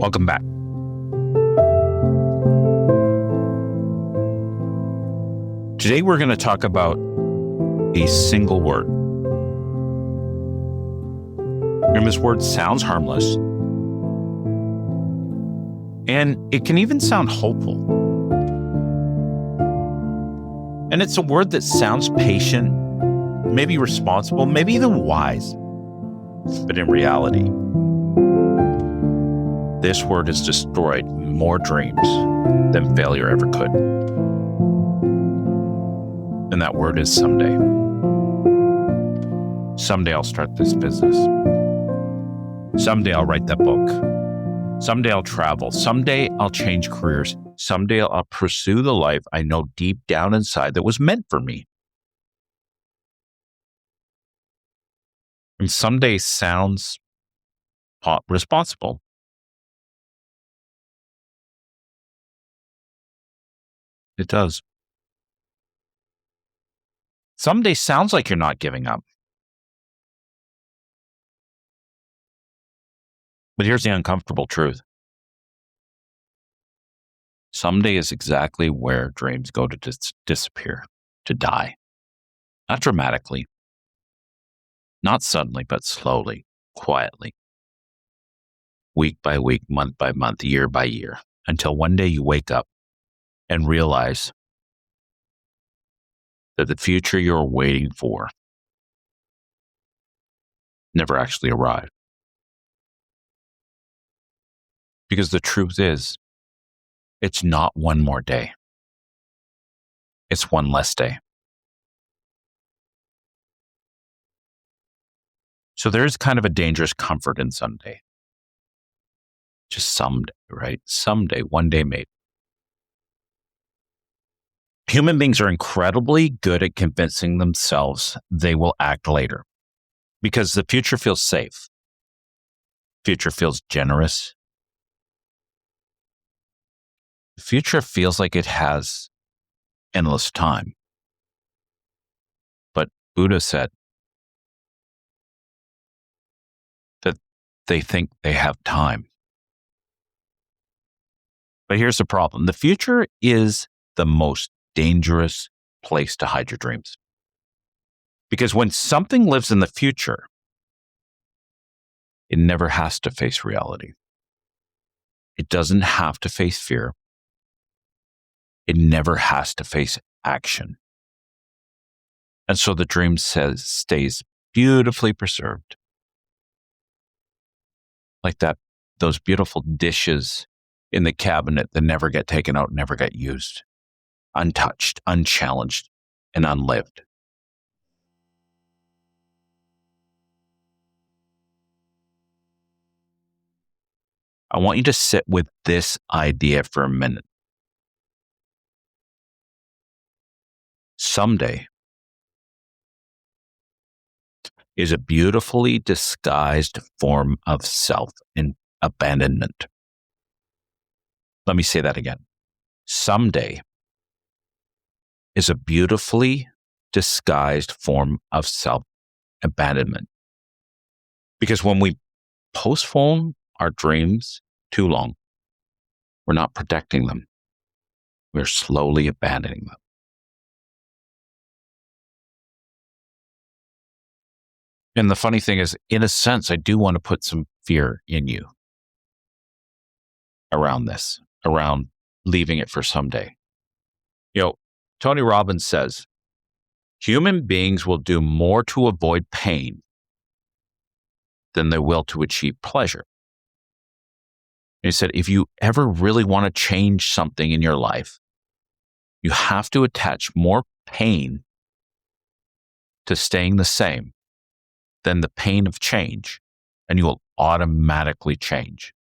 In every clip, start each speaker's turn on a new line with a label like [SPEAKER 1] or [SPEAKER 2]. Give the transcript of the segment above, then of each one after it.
[SPEAKER 1] Welcome back. Today we're going to talk about a single word. And this word sounds harmless, and it can even sound hopeful. And it's a word that sounds patient, maybe responsible, maybe even wise. But in reality, this word has destroyed more dreams than failure ever could. And that word is someday. Someday I'll start this business. Someday I'll write that book. Someday I'll travel. Someday I'll change careers. Someday I'll pursue the life I know deep down inside that was meant for me. And someday sounds responsible. It does. Someday sounds like you're not giving up. But here's the uncomfortable truth. Someday is exactly where dreams go to disappear, to die. Not dramatically, not suddenly, but slowly, quietly. Week by week, month by month, year by year, until one day you wake up and realize that the future you're waiting for never actually arrived. Because the truth is, it's not one more day. It's one less day. So there's kind of a dangerous comfort in someday. Just someday, right? Someday, one day maybe. Human beings are incredibly good at convincing themselves they will act later because the future feels safe. Future feels generous. The future feels like it has endless time. But Buddha said that they think they have time. But here's the problem. The future is the most dangerous place to hide your dreams. Because when something lives in the future, it never has to face reality. It doesn't have to face fear. It never has to face action. And so the dream stays beautifully preserved. Like those beautiful dishes in the cabinet that never get taken out, never get used. Untouched, unchallenged, and unlived. I want you to sit with this idea for a minute. Someday is a beautifully disguised form of self-abandonment. Let me say that again. Someday is a beautifully disguised form of self-abandonment. Because when we postpone our dreams too long, we're not protecting them. We're slowly abandoning them. And the funny thing is, in a sense, I do want to put some fear in you around this, around leaving it for someday. Tony Robbins says, human beings will do more to avoid pain than they will to achieve pleasure. And he said, if you ever really want to change something in your life, you have to attach more pain to staying the same than the pain of change, and you will automatically change.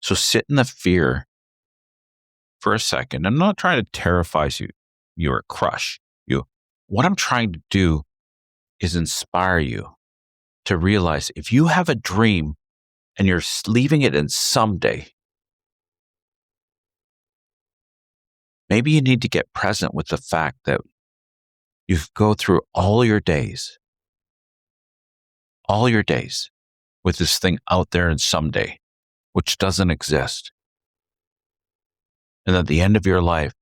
[SPEAKER 1] So sit in the fear for a second. I'm not trying to terrify you or crush you. What I'm trying to do is inspire you to realize if you have a dream and you're leaving it in someday, maybe you need to get present with the fact that you go through all your days, with this thing out there and someday, which doesn't exist. And at the end of your life,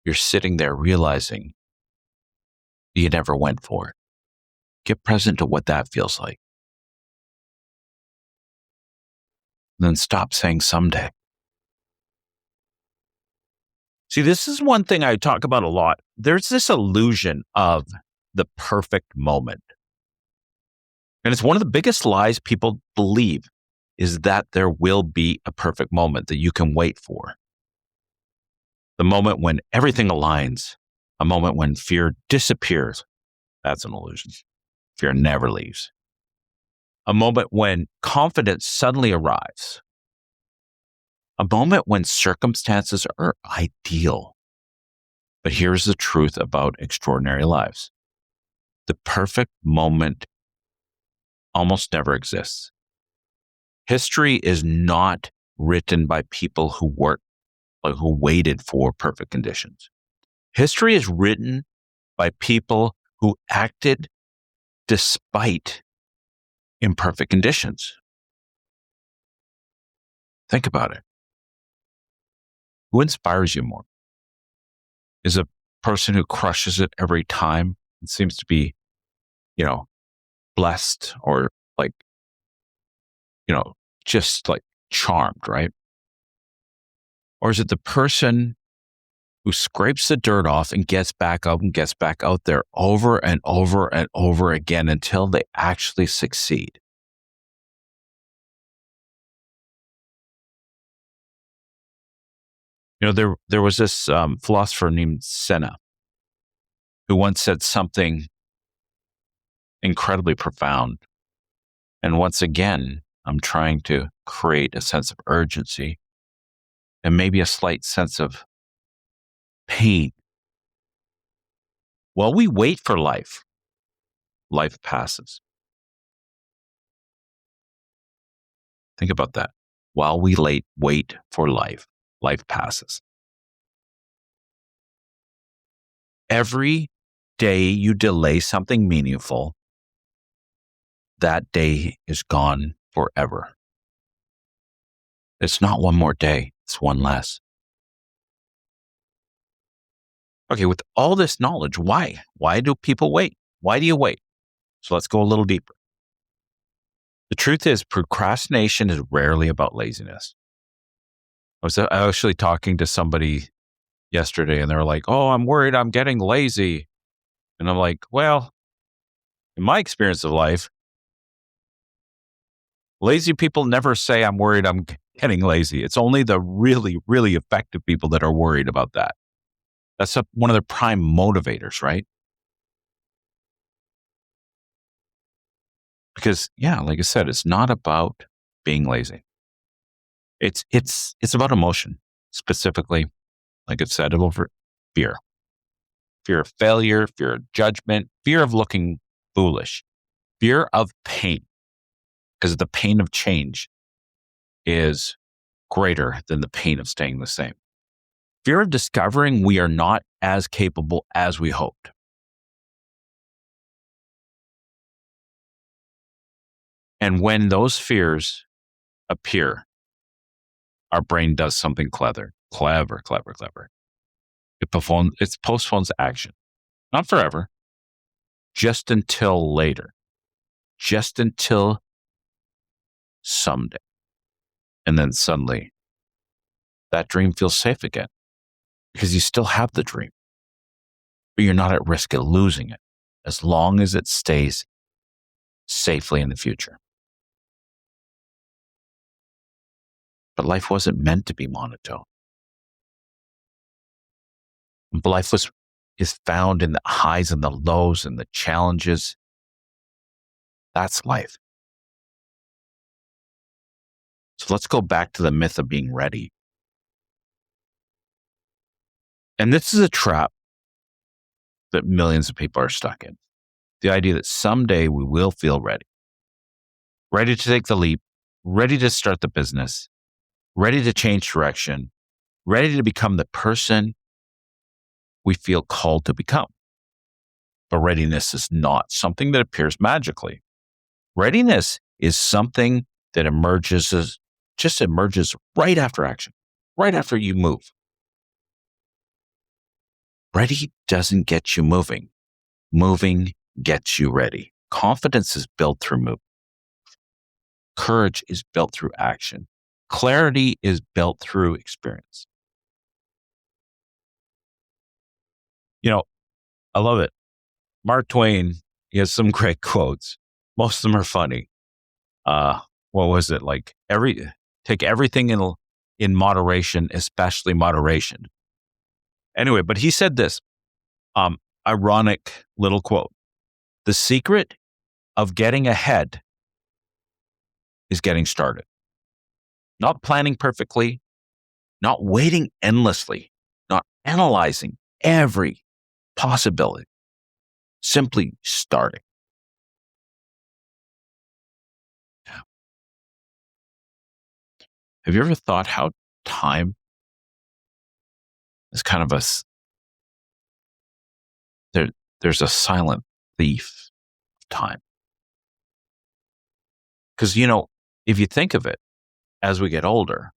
[SPEAKER 1] you're sitting there realizing you never went for it. Get present to what that feels like. And then stop saying someday. See, this is one thing I talk about a lot. There's this illusion of the perfect moment. And it's one of the biggest lies people believe is that there will be a perfect moment that you can wait for. The moment when everything aligns, a moment when fear disappears. That's an illusion. Fear never leaves. A moment when confidence suddenly arrives. A moment when circumstances are ideal. But here's the truth about extraordinary lives. The perfect moment almost never exists. History is not written by people who waited for perfect conditions. History is written by people who acted despite imperfect conditions. Think about it. Who inspires you more? Is a person who crushes it every time and seems to be, blessed or just charmed, right? Or is it the person who scrapes the dirt off and gets back up and gets back out there over and over and over again until they actually succeed? There was this philosopher named Seneca who once said something incredibly profound. And once again, I'm trying to create a sense of urgency and maybe a slight sense of pain. While we wait for life, life passes. Think about that. While we wait for life, life passes. Every day you delay something meaningful, that day is gone forever. It's not one more day, it's one less. Okay, with all this knowledge, why? Why do people wait? Why do you wait? So let's go a little deeper. The truth is, procrastination is rarely about laziness. I was actually talking to somebody yesterday and they were like, "Oh, I'm worried I'm getting lazy." And I'm like, well, in my experience of life, lazy people never say, "I'm worried I'm getting lazy." It's only the really, really effective people that are worried about that. That's one of their prime motivators, right? Because, like I said, it's not about being lazy. It's about emotion, specifically, like I said, over fear. Fear of failure, fear of judgment, fear of looking foolish, fear of pain, because the pain of change is greater than the pain of staying the same. Fear of discovering we are not as capable as we hoped. And when those fears appear, our brain does something clever. It postpones action. Not forever, just until later. Just until someday. And then suddenly, that dream feels safe again because you still have the dream, but you're not at risk of losing it as long as it stays safely in the future. But life wasn't meant to be monotone. Life is found in the highs and the lows and the challenges. That's life. So let's go back to the myth of being ready. And this is a trap that millions of people are stuck in. The idea that someday we will feel ready. Ready to take the leap, ready to start the business, ready to change direction, ready to become the person we feel called to become. But readiness is not something that appears magically. Readiness is something that just emerges right after action, right after you move. Ready doesn't get you moving. Moving gets you ready. Confidence is built through movement. Courage is built through action. Clarity is built through experience. I love it. Mark Twain, he has some great quotes. Most of them are funny. What was it? Like take everything in moderation, especially moderation. Anyway, but he said this, ironic little quote. The secret of getting ahead is getting started. Not planning perfectly, not waiting endlessly, not analyzing every possibility, simply starting. Have you ever thought how time is kind of there's a silent thief of time? Because, if you think of it, as we get older,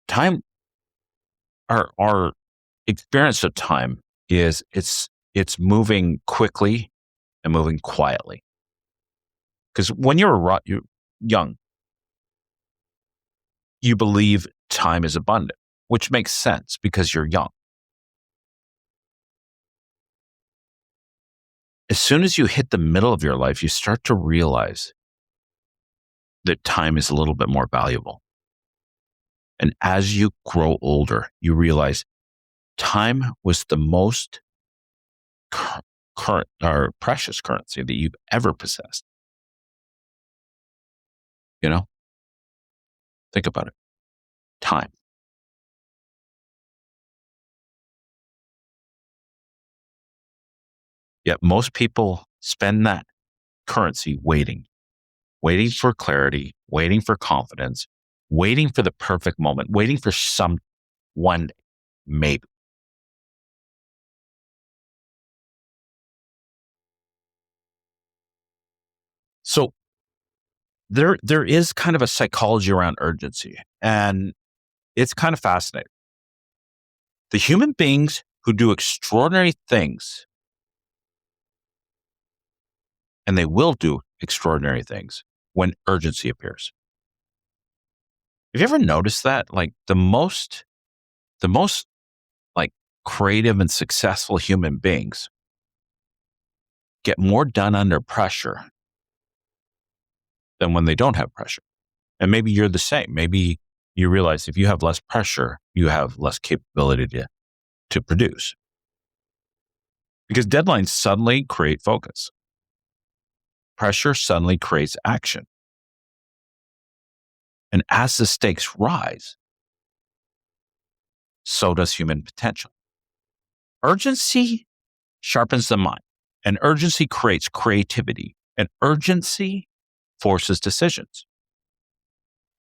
[SPEAKER 1] time, our experience of time is it's moving quickly and moving quietly. Because when you're young, you believe time is abundant, which makes sense because you're young. As soon as you hit the middle of your life, you start to realize that time is a little bit more valuable. And as you grow older, you realize time was the most current or precious currency that you've ever possessed. Think about it. Time. Yet most people spend that currency waiting for clarity, waiting for confidence, waiting for the perfect moment, waiting for one maybe. So there is kind of a psychology around urgency, and it's kind of fascinating. The human beings who do extraordinary things, and they will do extraordinary things when urgency appears. Have you ever noticed that? Like the most like creative and successful human beings get more done under pressure than when they don't have pressure. And maybe you're the same. Maybe you realize if you have less pressure, you have less capability to produce. Because deadlines suddenly create focus. Pressure suddenly creates action. And as the stakes rise, so does human potential. Urgency sharpens the mind, and urgency creates creativity, and urgency forces decisions.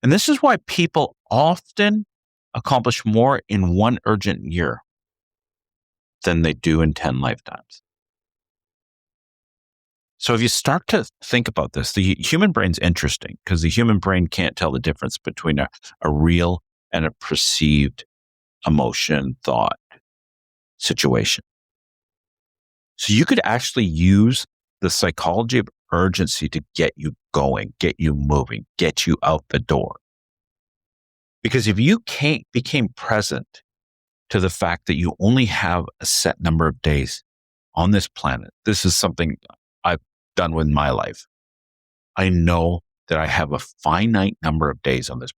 [SPEAKER 1] And this is why people often accomplish more in one urgent year than they do in 10 lifetimes. So if you start to think about this, the human brain's interesting because the human brain can't tell the difference between a real and a perceived emotion, thought, situation. So you could actually use the psychology of urgency to get you going, get you moving, get you out the door. Because if you became present to the fact that you only have a set number of days on this planet, this is something I've done with my life. I know that I have a finite number of days on this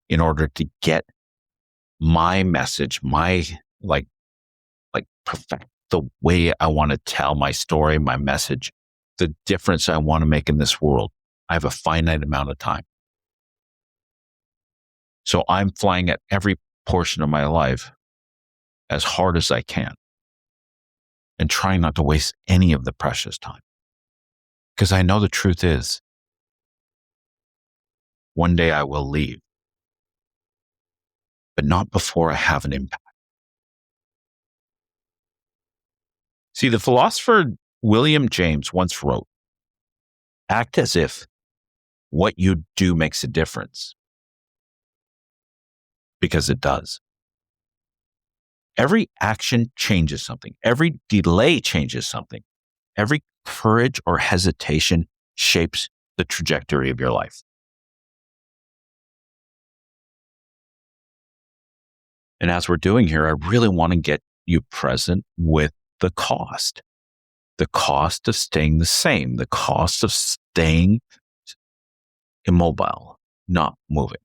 [SPEAKER 1] in order to get my message, my like perfect the way I want to tell my story, my message, the difference I want to make in this world. I have a finite amount of time. So I'm flying at every portion of my life as hard as I can and trying not to waste any of the precious time. Because I know the truth is, one day I will leave, but not before I have an impact. See, the philosopher William James once wrote, Act as if what you do makes a difference, because it does. Every action changes something. Every delay changes something. Every courage or hesitation shapes the trajectory of your life. And as we're doing here, I really want to get you present with the cost of staying the same, the cost of staying immobile, not moving.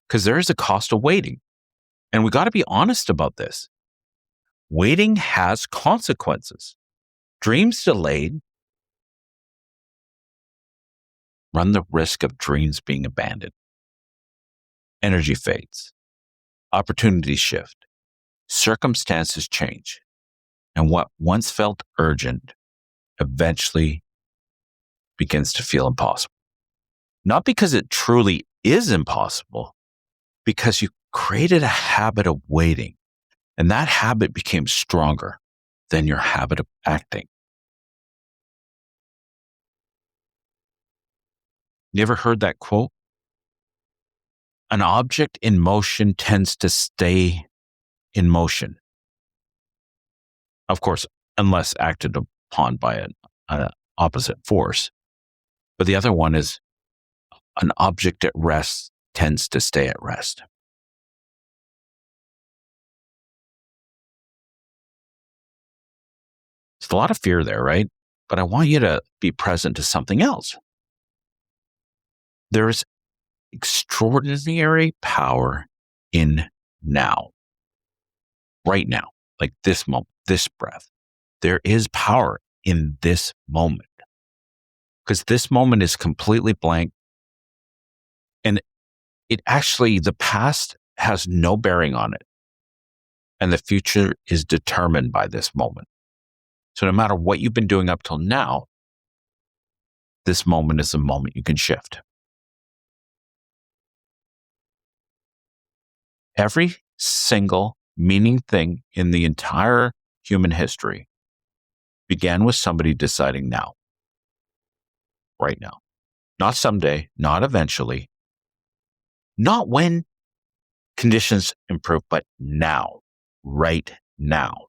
[SPEAKER 1] Because there is a cost of waiting. And we got to be honest about this. Waiting has consequences. Dreams delayed run the risk of dreams being abandoned. Energy fades. Opportunities shift. Circumstances change. And what once felt urgent eventually begins to feel impossible. Not because it truly is impossible, because you created a habit of waiting, and that habit became stronger than your habit of acting. You ever heard that quote? An object in motion tends to stay in motion. Of course, unless acted upon by an opposite force. But the other one is an object at rest tends to stay at rest. There's a lot of fear there, right? But I want you to be present to something else. There's extraordinary power in now, right now, like this moment, this breath. There is power in this moment, because this moment is completely blank. And it actually, the past has no bearing on it. And the future is determined by this moment. So no matter what you've been doing up till now, this moment is the moment you can shift. Every single meaning thing in the entire human history began with somebody deciding now, right now. Not someday, not eventually, not when conditions improve, but now, right now.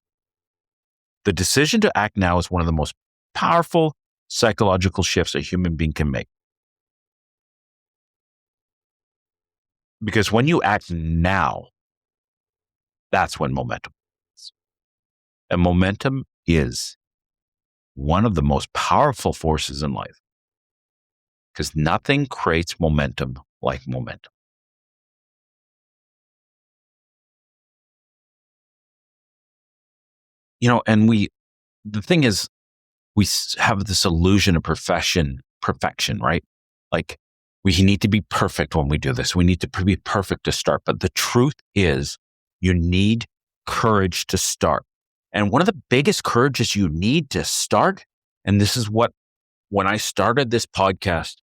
[SPEAKER 1] The decision to act now is one of the most powerful psychological shifts a human being can make. Because when you act now, that's when momentum is. And momentum is one of the most powerful forces in life, because nothing creates momentum like momentum. And the thing is, we have this illusion of perfection, right? Like, we need to be perfect when we do this. We need to be perfect to start. But the truth is, you need courage to start. And one of the biggest courages you need to start, and this is what, when I started this podcast,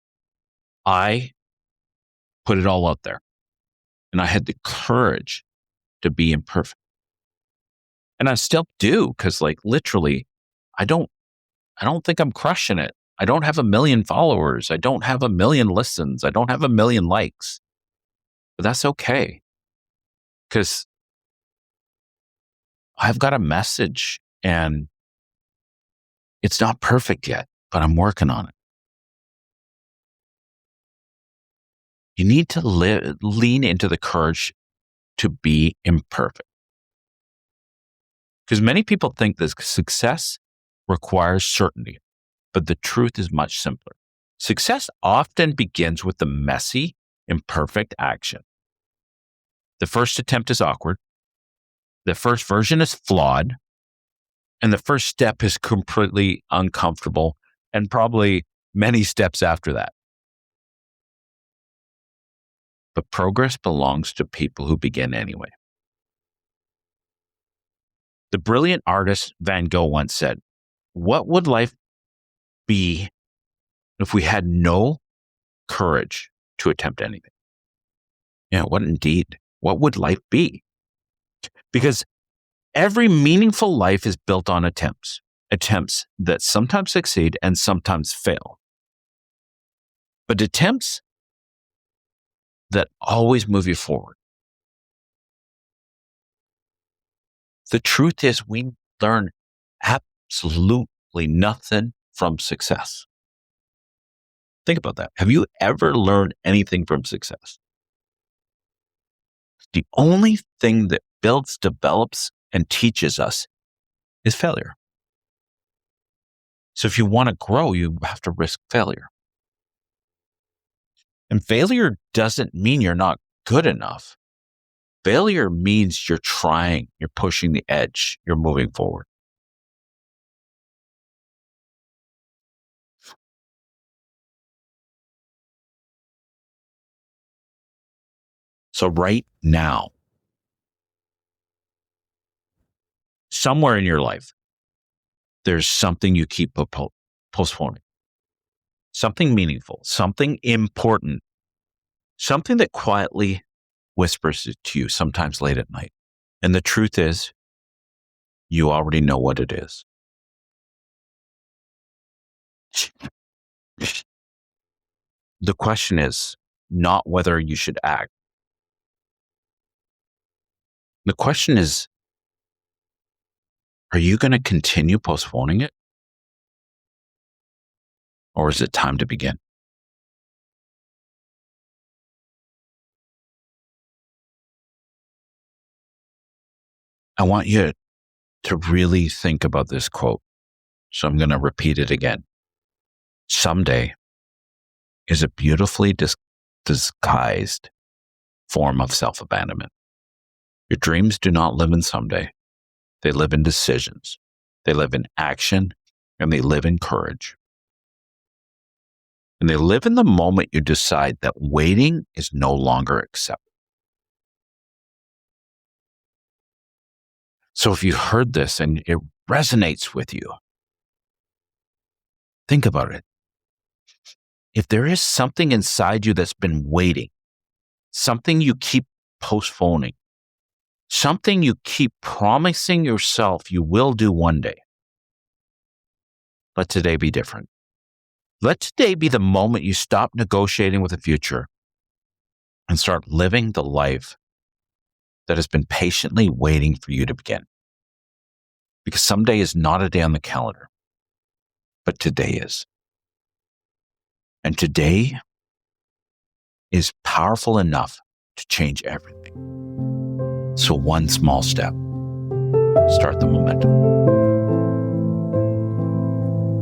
[SPEAKER 1] I put it all out there. And I had the courage to be imperfect. And I still do, because literally, I don't think I'm crushing it. I don't have 1 million followers. I don't have 1 million listens. I don't have 1 million likes. But that's okay, because I've got a message, and it's not perfect yet, but I'm working on it. You need to lean into the courage to be imperfect. Because many people think that success requires certainty, but the truth is much simpler. Success often begins with the messy, imperfect action. The first attempt is awkward. The first version is flawed. And the first step is completely uncomfortable, and probably many steps after that. But progress belongs to people who begin anyway. The brilliant artist Van Gogh once said, "What would life be if we had no courage to attempt anything?" Yeah, what indeed? What would life be? Because every meaningful life is built on attempts that sometimes succeed and sometimes fail. but attempts that always move you forward. The truth is, we learn absolutely nothing from success. Think about that. Have you ever learned anything from success? The only thing that builds, develops, and teaches us is failure. So if you want to grow, you have to risk failure. And failure doesn't mean you're not good enough. Failure means you're trying, you're pushing the edge, you're moving forward. So right now, somewhere in your life, there's something you keep postponing. Something meaningful, something important, something that quietly whispers it to you, sometimes late at night. And the truth is, you already know what it is. The question is not whether you should act. The question is, are you going to continue postponing it? Or is it time to begin? I want you to really think about this quote. So I'm going to repeat it again. Someday is a beautifully disguised form of self-abandonment. Your dreams do not live in someday. They live in decisions. They live in action, and they live in courage. And they live in the moment you decide that waiting is no longer acceptable. So if you heard this and it resonates with you, think about it. If there is something inside you that's been waiting, something you keep postponing, something you keep promising yourself you will do one day, let today be different. Let today be the moment you stop negotiating with the future and start living the life that has been patiently waiting for you to begin. Because someday is not a day on the calendar, but today is. And today is powerful enough to change everything. So one small step, start the momentum.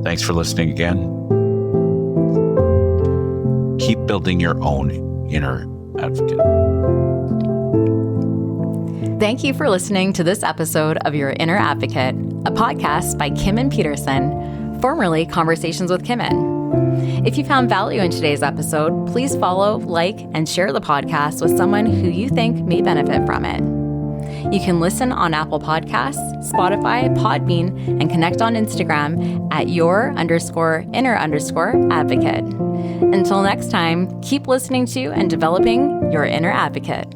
[SPEAKER 1] Thanks for listening again. Keep building your own inner advocate.
[SPEAKER 2] Thank you for listening to this episode of Your Inner Advocate, a podcast by Kimen Petersen, formerly Conversations with Kimen. If you found value in today's episode, please follow, like, and share the podcast with someone who you think may benefit from it. You can listen on Apple Podcasts, Spotify, Podbean, and connect on Instagram at your_inner_advocate. Until next time, keep listening to and developing your inner advocate.